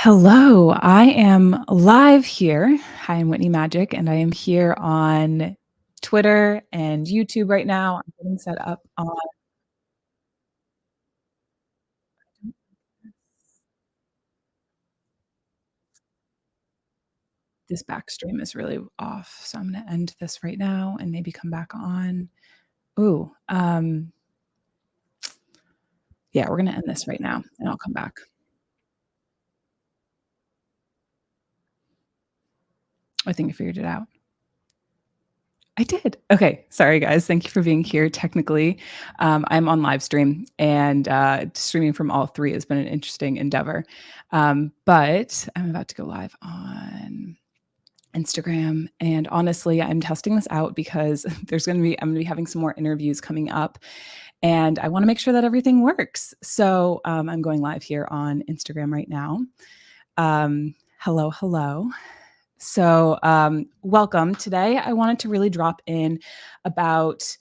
Hello, I am live here. Hi, I'm Whitney Magic, and I am here on Twitter and YouTube right now. I'm getting set up on this back stream is really off. So I'm gonna end this right now and maybe come back on. Ooh, yeah, we're gonna end this right now and I'll come back. I think I figured it out. I did. Okay. Sorry, guys. Thank you for being here. Technically, I'm on live stream, and streaming from all three has been an interesting endeavor. But I'm about to go live on Instagram. And honestly, I'm testing this out because I'm going to be having some more interviews coming up, and I want to make sure that everything works. So I'm going live here on Instagram right now. Hello, hello. So, welcome. Today, I wanted to really drop in about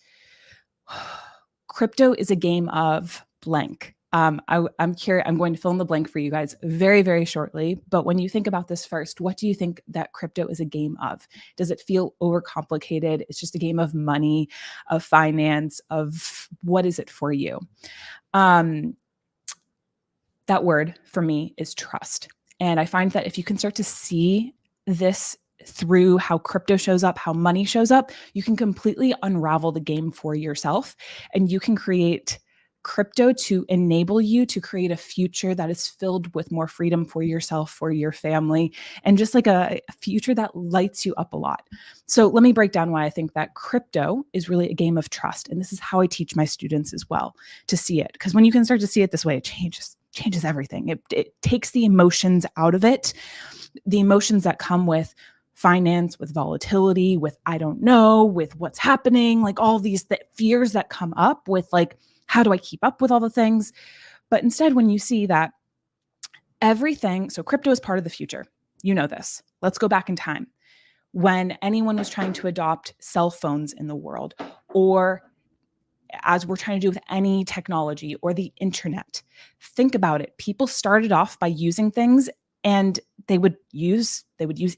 crypto is a game of blank. I'm curious. I'm going to fill in the blank for you guys very, very shortly. But when you think about this first, what do you think that crypto is a game of? Does it feel overcomplicated? It's just a game of money, of finance, of what is it for you? Um, that word for me is trust. And I find that if you can start to see this through how crypto shows up, how money shows up, you can completely unravel the game for yourself and you can create crypto to enable you to create a future that is filled with more freedom for yourself, for your family, and just like a future that lights you up a lot. So let me break down why I think that crypto is really a game of trust. And this is how I teach my students as well to see it. Because when you can start to see it this way, it changes everything. It takes the emotions out of it, the emotions that come with finance, with volatility, with I don't know, with what's happening, like all these fears that come up with like, how do I keep up with all the things? But instead, when you see that everything, so crypto is part of the future, you know this. Let's go back in time. When anyone was trying to adopt cell phones in the world, or as we're trying to do with any technology or the internet. Think about it. People started off by using things and they would use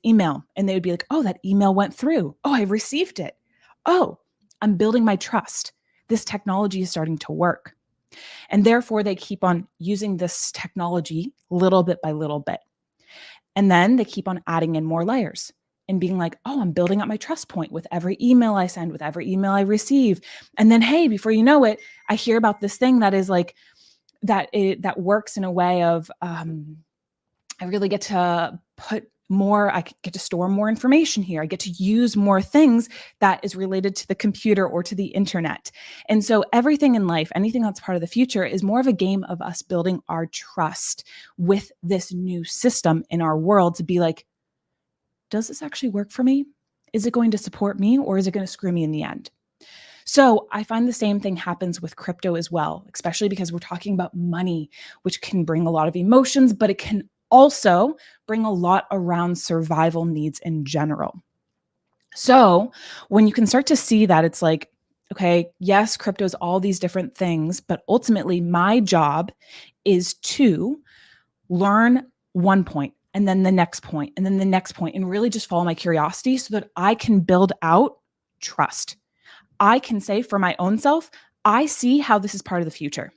email and they would be like, "Oh, that email went through. Oh, I received it. Oh, I'm building my trust. This technology is starting to work." And therefore they keep on using this technology little bit by little bit. And then they keep on adding in more layers and being like, "Oh, I'm building up my trust point with every email I send, with every email I receive." And then, hey, before you know it, I hear about this thing that is like that works in a way of I really get to put more, I get to store more information here. I get to use more things that is related to the computer or to the internet. And so everything in life, anything that's part of the future is more of a game of us building our trust with this new system in our world to be like, does this actually work for me? Is it going to support me or is it going to screw me in the end? So I find the same thing happens with crypto as well, especially because we're talking about money, which can bring a lot of emotions, but it can also bring a lot around survival needs in general. So when you can start to see that it's like, okay, yes, crypto is all these different things, but ultimately my job is to learn one point and then the next point and then the next point and really just follow my curiosity so that I can build out trust. I can say for my own self, I see how this is part of the future.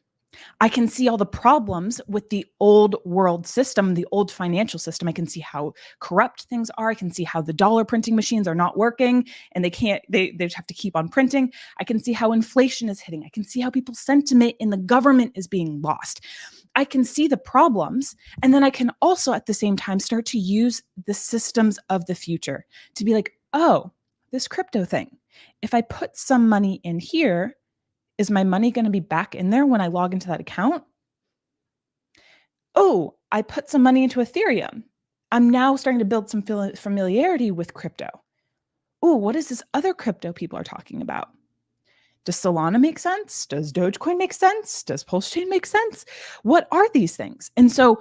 I can see all the problems with the old world system, the old financial system. I can see how corrupt things are. I can see how the dollar printing machines are not working and they just have to keep on printing. I can see how inflation is hitting. I can see how people's sentiment in the government is being lost. I can see the problems. And then I can also at the same time start to use the systems of the future to be like, oh, this crypto thing. If I put some money in here, is my money going to be back in there when I log into that account? Oh, I put some money into Ethereum. I'm now starting to build some familiarity with crypto. Oh, what is this other crypto people are talking about? Does Solana make sense? Does Dogecoin make sense? Does Pulse Chain make sense? What are these things? And so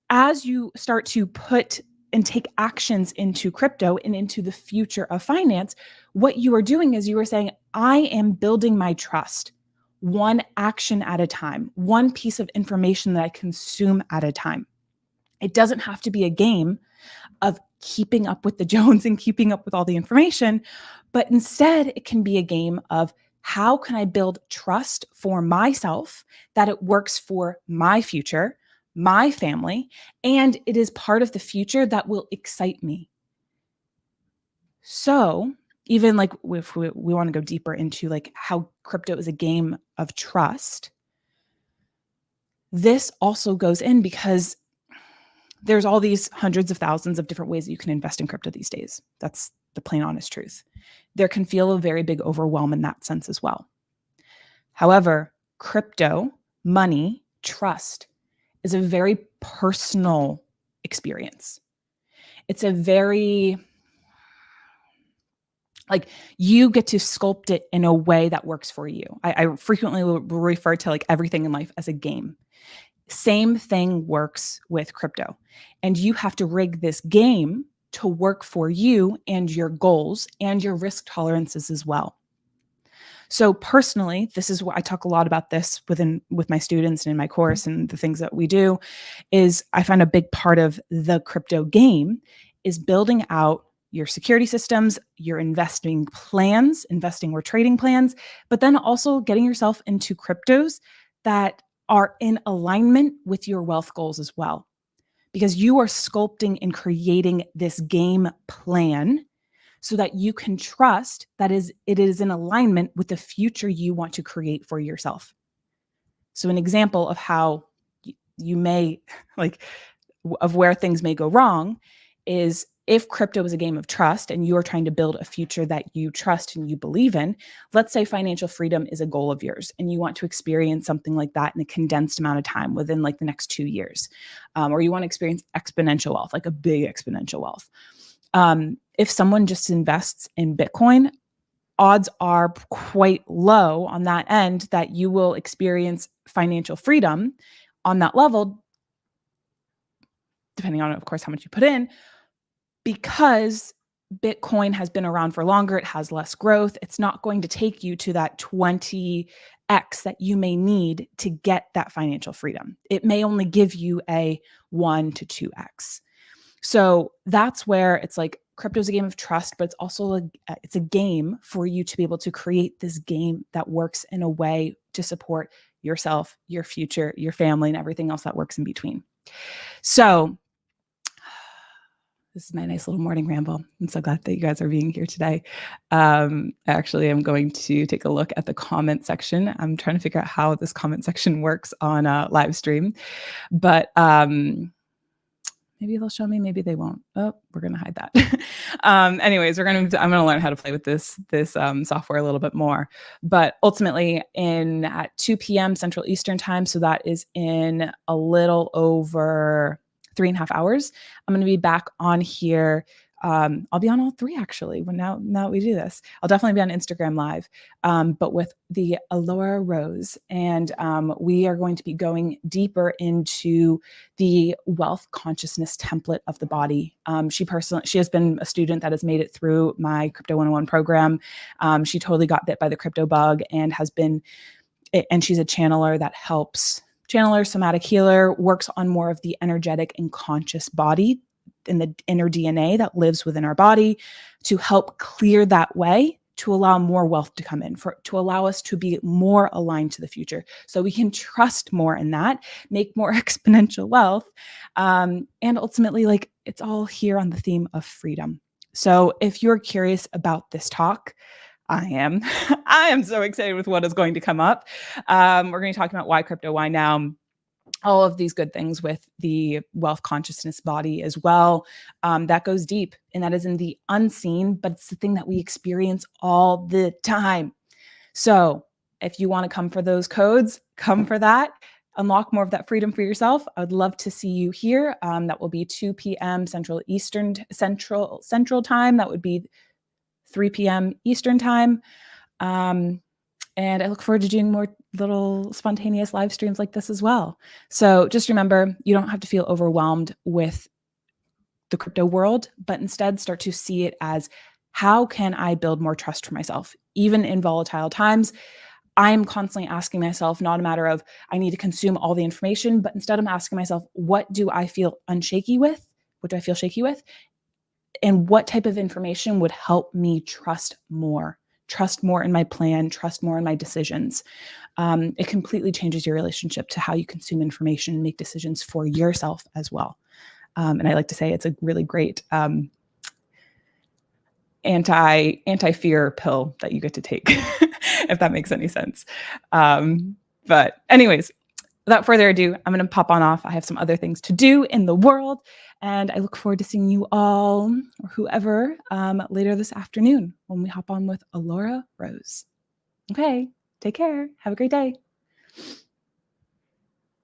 as you start to put and take actions into crypto and into the future of finance, what you are doing is you are saying, I am building my trust one action at a time, one piece of information that I consume at a time. It doesn't have to be a game of keeping up with the Jones and keeping up with all the information, but instead it can be a game of how can I build trust for myself that it works for my future, my family, and it is part of the future that will excite me. So even like if we want to go deeper into like how crypto is a game of trust, this also goes in because there's all these hundreds of thousands of different ways that you can invest in crypto these days. That's the plain honest truth. There can feel a very big overwhelm in that sense as well. However, crypto, money, trust is a very personal experience. It's a very, like, you get to sculpt it in a way that works for you. I frequently will refer to like everything in life as a game. Same thing works with crypto. And you have to rig this game to work for you and your goals and your risk tolerances as well. So personally, this is what I talk a lot about this with my students and in my course and the things that we do is I find a big part of the crypto game is building out your security systems, your investing plans, investing or trading plans, but then also getting yourself into cryptos that are in alignment with your wealth goals as well. Because you are sculpting and creating this game plan so that you can trust that it is in alignment with the future you want to create for yourself. So an example of how you may like of where things may go wrong is if crypto is a game of trust and you're trying to build a future that you trust and you believe in, let's say financial freedom is a goal of yours and you want to experience something like that in a condensed amount of time within like the next 2 years, or you want to experience exponential wealth, like a big exponential wealth. If someone just invests in Bitcoin, odds are quite low on that end that you will experience financial freedom on that level, depending on, of course, how much you put in, because Bitcoin has been around for longer, it has less growth. It's not going to take you to that 20x that you may need to get that financial freedom. It may only give you a 1 to 2x. So that's where it's like crypto is a game of trust, but it's also it's a game for you to be able to create this game that works in a way to support yourself, your future, your family, and everything else that works in between. So this is my nice little morning ramble. I'm so glad that you guys are being here today. Actually, I'm going to take a look at the comment section. I'm trying to figure out how this comment section works on a live stream, but maybe they'll show me, maybe they won't. Oh, we're going to hide that. Anyways, I'm going to learn how to play with this software a little bit more. But ultimately at 2 p.m. Central Eastern time, so that is in a little over 3.5 hours, I'm going to be back on here. I'll be on all 3 actually. Now that we do this, I'll definitely be on Instagram Live, but with the Alora Rose, and we are going to be going deeper into the wealth consciousness template of the body. She has been a student that has made it through my Crypto 101 program. She totally got bit by the crypto bug and she's a channeler that helps. Channeler, somatic healer, works on more of the energetic and conscious body in the inner DNA that lives within our body to help clear that way, to allow more wealth to come in, to allow us to be more aligned to the future. So we can trust more in that, make more exponential wealth. And ultimately, like, it's all here on the theme of freedom. So if you're curious about this talk, I am. I am so excited with what is going to come up. We're going to be talking about why crypto, why now, all of these good things with the wealth consciousness body as well. That goes deep, and that is in the unseen, but it's the thing that we experience all the time. So if you want to come for those codes, come for that. Unlock more of that freedom for yourself. I would love to see you here. That will be 2 p.m. Central time. That would be 3 p.m. Eastern time. And I look forward to doing more little spontaneous live streams like this as well. So just remember, you don't have to feel overwhelmed with the crypto world, but instead start to see it as, how can I build more trust for myself? Even in volatile times, I'm constantly asking myself, not a matter of I need to consume all the information, but instead I'm asking myself, what do I feel unshaky with? What do I feel shaky with? And what type of information would help me trust more in my plan, trust more in my decisions. It completely changes your relationship to how you consume information and make decisions for yourself as well. And I like to say it's a really great anti-fear pill that you get to take, if that makes any sense. But anyways, without further ado, I'm going to pop on off. I have some other things to do in the world, and I look forward to seeing you all, or whoever, later this afternoon when we hop on with Alora Rose. Okay, take care. Have a great day.